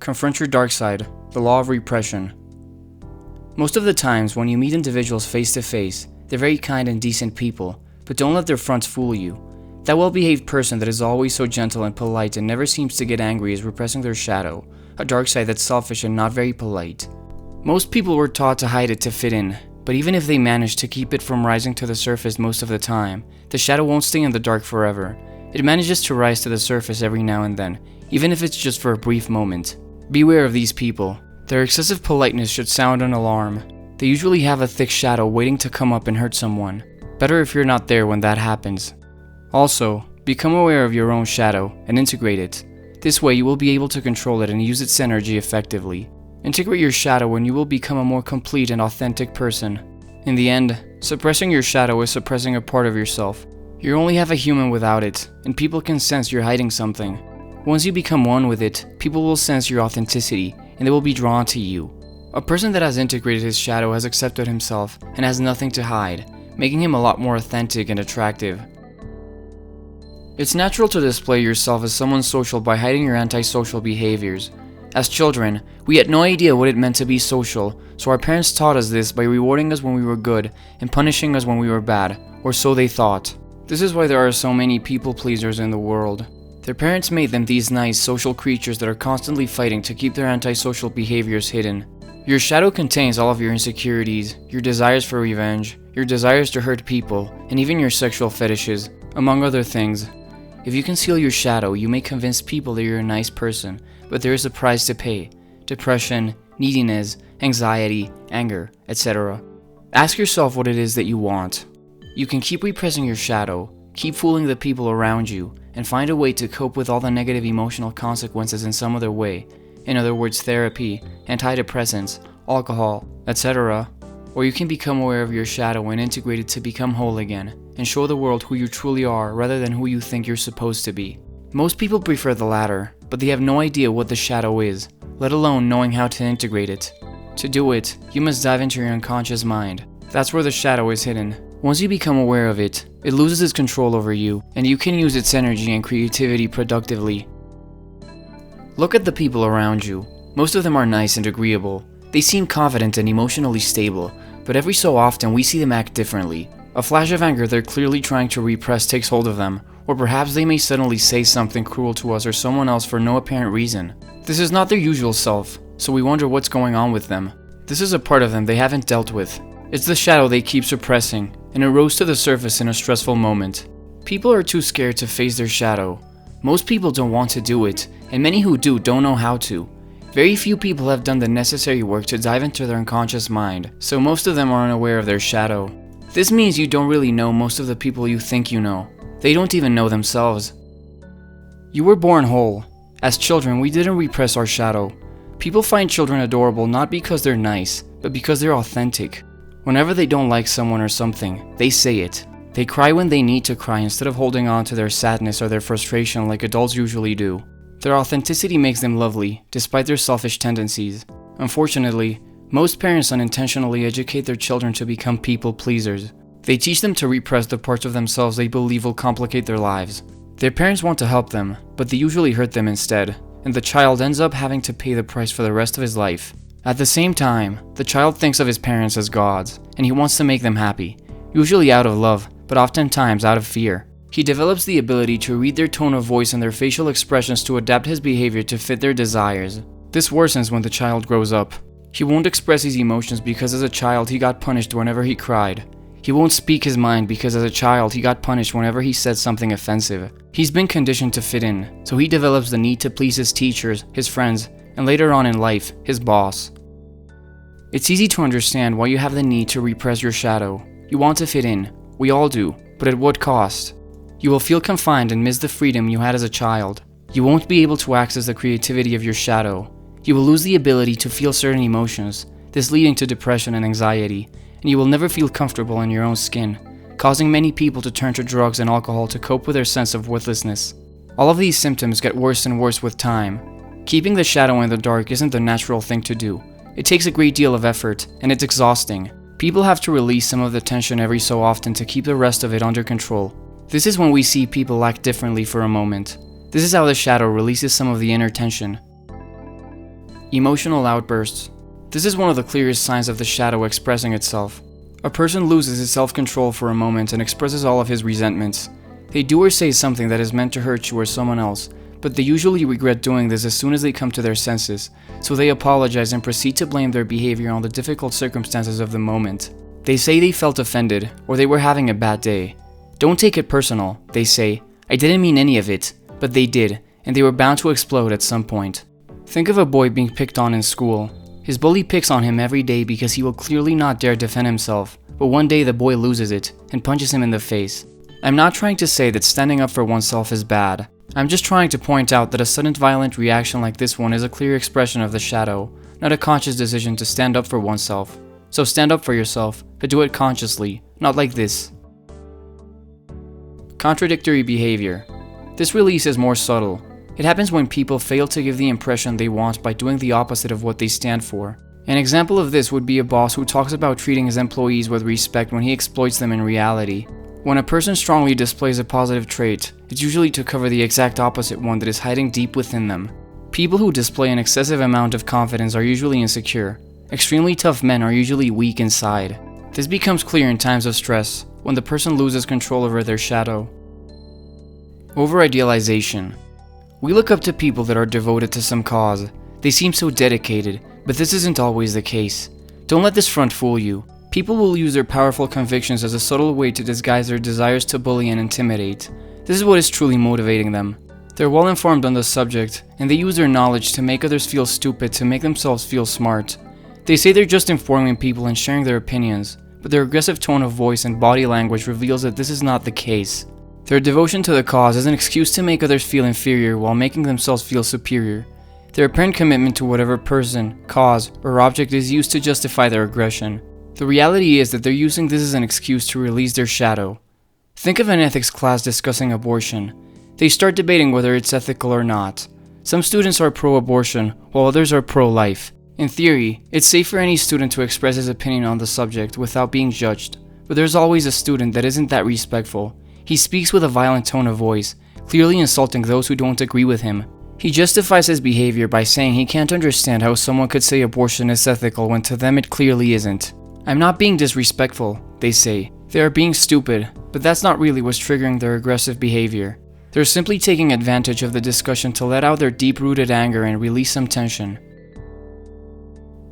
Confront your dark side, the law of repression. Most of the times when you meet individuals face to face, they're very kind and decent people, but don't let their fronts fool you. That well-behaved person that is always so gentle and polite and never seems to get angry is repressing their shadow, a dark side that's selfish and not very polite. Most people were taught to hide it to fit in, but even if they manage to keep it from rising to the surface most of the time, the shadow won't stay in the dark forever. It manages to rise to the surface every now and then, even if it's just for a brief moment. Beware of these people. Their excessive politeness should sound an alarm. They usually have a thick shadow waiting to come up and hurt someone. Better if you're not there when that happens. Also, become aware of your own shadow and integrate it. This way you will be able to control it and use its energy effectively. Integrate your shadow and you will become a more complete and authentic person. In the end, suppressing your shadow is suppressing a part of yourself. You only have a human without it, and people can sense you're hiding something. Once you become one with it, people will sense your authenticity, and they will be drawn to you. A person that has integrated his shadow has accepted himself and has nothing to hide, making him a lot more authentic and attractive. It's natural to display yourself as someone social by hiding your antisocial behaviors. As children, we had no idea what it meant to be social, so our parents taught us this by rewarding us when we were good and punishing us when we were bad, or so they thought. This is why there are so many people pleasers in the world. Their parents made them these nice social creatures that are constantly fighting to keep their antisocial behaviors hidden. Your shadow contains all of your insecurities, your desires for revenge, your desires to hurt people, and even your sexual fetishes, among other things. If you conceal your shadow, you may convince people that you're a nice person, but there is a price to pay: depression, neediness, anxiety, anger, etc. Ask yourself what it is that you want. You can keep repressing your shadow, keep fooling the people around you, and find a way to cope with all the negative emotional consequences in some other way. In other words, therapy, antidepressants, alcohol, etc. Or you can become aware of your shadow and integrate it to become whole again, and show the world who you truly are rather than who you think you're supposed to be. Most people prefer the latter, but they have no idea what the shadow is, let alone knowing how to integrate it. To do it, you must dive into your unconscious mind. That's where the shadow is hidden. Once you become aware of it, it loses its control over you, and you can use its energy and creativity productively. Look at the people around you. Most of them are nice and agreeable. They seem confident and emotionally stable, but every so often we see them act differently. A flash of anger they're clearly trying to repress takes hold of them, or perhaps they may suddenly say something cruel to us or someone else for no apparent reason. This is not their usual self, so we wonder what's going on with them. This is a part of them they haven't dealt with. It's the shadow they keep suppressing, and it rose to the surface in a stressful moment. People are too scared to face their shadow. Most people don't want to do it, and many who do don't know how to. Very few people have done the necessary work to dive into their unconscious mind, so most of them are unaware of their shadow. This means you don't really know most of the people you think you know. They don't even know themselves. You were born whole. As children, we didn't repress our shadow. People find children adorable not because they're nice, but because they're authentic. Whenever they don't like someone or something, they say it. They cry when they need to cry instead of holding on to their sadness or their frustration like adults usually do. Their authenticity makes them lovely, despite their selfish tendencies. Unfortunately, most parents unintentionally educate their children to become people pleasers. They teach them to repress the parts of themselves they believe will complicate their lives. Their parents want to help them, but they usually hurt them instead, and the child ends up having to pay the price for the rest of his life. At the same time, the child thinks of his parents as gods, and he wants to make them happy, usually out of love, but oftentimes out of fear. He develops the ability to read their tone of voice and their facial expressions to adapt his behavior to fit their desires. This worsens when the child grows up. He won't express his emotions because as a child he got punished whenever he cried. He won't speak his mind because as a child he got punished whenever he said something offensive. He's been conditioned to fit in, so he develops the need to please his teachers, his friends, and later on in life, his boss. It's easy to understand why you have the need to repress your shadow. You want to fit in. We all do, but at what cost? You will feel confined and miss the freedom you had as a child. You won't be able to access the creativity of your shadow. You will lose the ability to feel certain emotions, this leading to depression and anxiety, and you will never feel comfortable in your own skin, causing many people to turn to drugs and alcohol to cope with their sense of worthlessness. All of these symptoms get worse and worse with time. Keeping the shadow in the dark isn't the natural thing to do. It takes a great deal of effort, and it's exhausting. People have to release some of the tension every so often to keep the rest of it under control. This is when we see people act differently for a moment. This is how the shadow releases some of the inner tension. Emotional outbursts. This is one of the clearest signs of the shadow expressing itself. A person loses his self-control for a moment and expresses all of his resentments. They do or say something that is meant to hurt you or someone else, but they usually regret doing this as soon as they come to their senses, so they apologize and proceed to blame their behavior on the difficult circumstances of the moment. They say they felt offended, or they were having a bad day. Don't take it personal, they say. I didn't mean any of it, but they did, and they were bound to explode at some point. Think of a boy being picked on in school. His bully picks on him every day because he will clearly not dare defend himself, but one day the boy loses it and punches him in the face. I'm not trying to say that standing up for oneself is bad. I'm just trying to point out that a sudden violent reaction like this one is a clear expression of the shadow, not a conscious decision to stand up for oneself. So stand up for yourself, but do it consciously, not like this. Contradictory behavior. This release is more subtle. It happens when people fail to give the impression they want by doing the opposite of what they stand for. An example of this would be a boss who talks about treating his employees with respect when he exploits them in reality. When a person strongly displays a positive trait, it's usually to cover the exact opposite one that is hiding deep within them. People who display an excessive amount of confidence are usually insecure. Extremely tough men are usually weak inside. This becomes clear in times of stress, when the person loses control over their shadow. Over-idealization. We look up to people that are devoted to some cause. They seem so dedicated, but this isn't always the case. Don't let this front fool you. People will use their powerful convictions as a subtle way to disguise their desires to bully and intimidate. This is what is truly motivating them. They're well informed on the subject, and they use their knowledge to make others feel stupid to make themselves feel smart. They say they're just informing people and sharing their opinions, but their aggressive tone of voice and body language reveals that this is not the case. Their devotion to the cause is an excuse to make others feel inferior while making themselves feel superior. Their apparent commitment to whatever person, cause, or object is used to justify their aggression. The reality is that they're using this as an excuse to release their shadow. Think of an ethics class discussing abortion. They start debating whether it's ethical or not. Some students are pro-abortion, while others are pro-life. In theory, it's safe for any student to express his opinion on the subject without being judged, but there's always a student that isn't that respectful. He speaks with a violent tone of voice, clearly insulting those who don't agree with him. He justifies his behavior by saying he can't understand how someone could say abortion is ethical when to them it clearly isn't. I'm not being disrespectful, they say. They are being stupid, but that's not really what's triggering their aggressive behavior. They're simply taking advantage of the discussion to let out their deep-rooted anger and release some tension.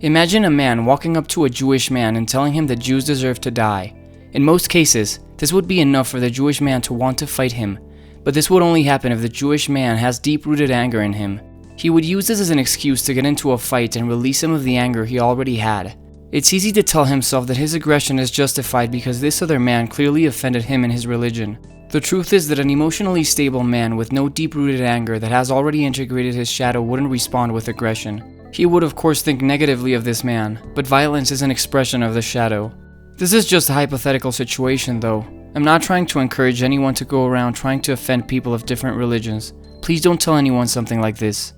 Imagine a man walking up to a Jewish man and telling him that Jews deserve to die. In most cases, this would be enough for the Jewish man to want to fight him, but this would only happen if the Jewish man has deep-rooted anger in him. He would use this as an excuse to get into a fight and release some of the anger he already had. It's easy to tell himself that his aggression is justified because this other man clearly offended him in his religion. The truth is that an emotionally stable man with no deep-rooted anger that has already integrated his shadow wouldn't respond with aggression. He would of course think negatively of this man, but violence is an expression of the shadow. This is just a hypothetical situation though. I'm not trying to encourage anyone to go around trying to offend people of different religions. Please don't tell anyone something like this.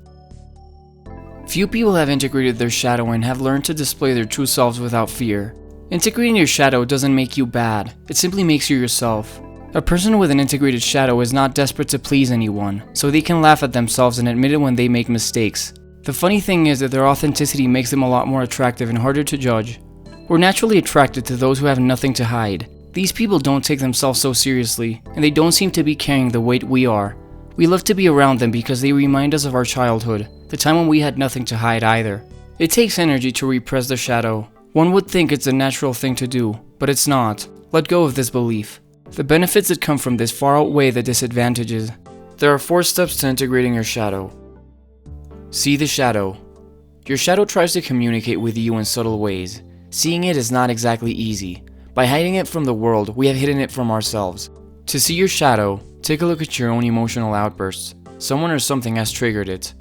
Few people have integrated their shadow and have learned to display their true selves without fear. Integrating your shadow doesn't make you bad, it simply makes you yourself. A person with an integrated shadow is not desperate to please anyone, so they can laugh at themselves and admit it when they make mistakes. The funny thing is that their authenticity makes them a lot more attractive and harder to judge. We're naturally attracted to those who have nothing to hide. These people don't take themselves so seriously, and they don't seem to be carrying the weight we are. We love to be around them because they remind us of our childhood, the time when we had nothing to hide either. It takes energy to repress the shadow. One would think it's a natural thing to do, but it's not. Let go of this belief. The benefits that come from this far outweigh the disadvantages. There are 4 steps to integrating your shadow. See the shadow. Your shadow tries to communicate with you in subtle ways. Seeing it is not exactly easy. By hiding it from the world, we have hidden it from ourselves. To see your shadow, take a look at your own emotional outbursts. Someone or something has triggered it.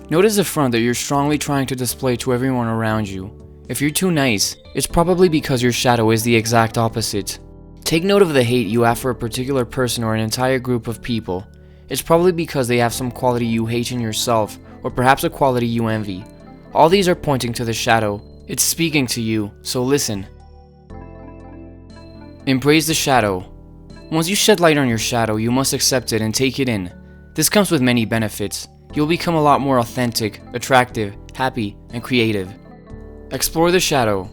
Notice the front that you're strongly trying to display to everyone around you. If you're too nice, it's probably because your shadow is the exact opposite. Take note of the hate you have for a particular person or an entire group of people. It's probably because they have some quality you hate in yourself, or perhaps a quality you envy. All these are pointing to the shadow. It's speaking to you, so listen. Embrace the shadow. Once you shed light on your shadow, you must accept it and take it in. This comes with many benefits. You'll become a lot more authentic, attractive, happy, and creative. Explore the shadow.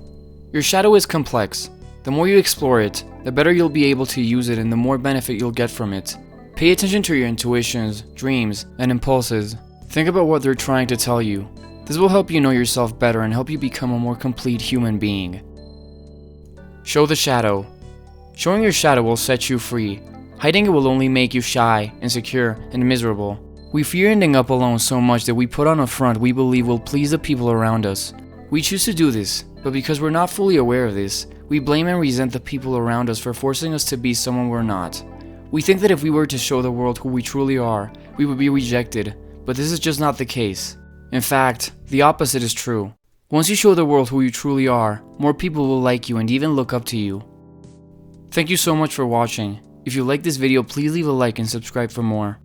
Your shadow is complex. The more you explore it, the better you'll be able to use it and the more benefit you'll get from it. Pay attention to your intuitions, dreams, and impulses. Think about what they're trying to tell you. This will help you know yourself better and help you become a more complete human being. Show the shadow. Showing your shadow will set you free. Hiding it will only make you shy, insecure, and miserable. We fear ending up alone so much that we put on a front we believe will please the people around us. We choose to do this, but because we're not fully aware of this, we blame and resent the people around us for forcing us to be someone we're not. We think that if we were to show the world who we truly are, we would be rejected, but this is just not the case. In fact, the opposite is true. Once you show the world who you truly are, more people will like you and even look up to you. Thank you so much for watching. If you like this video, please leave a like and subscribe for more.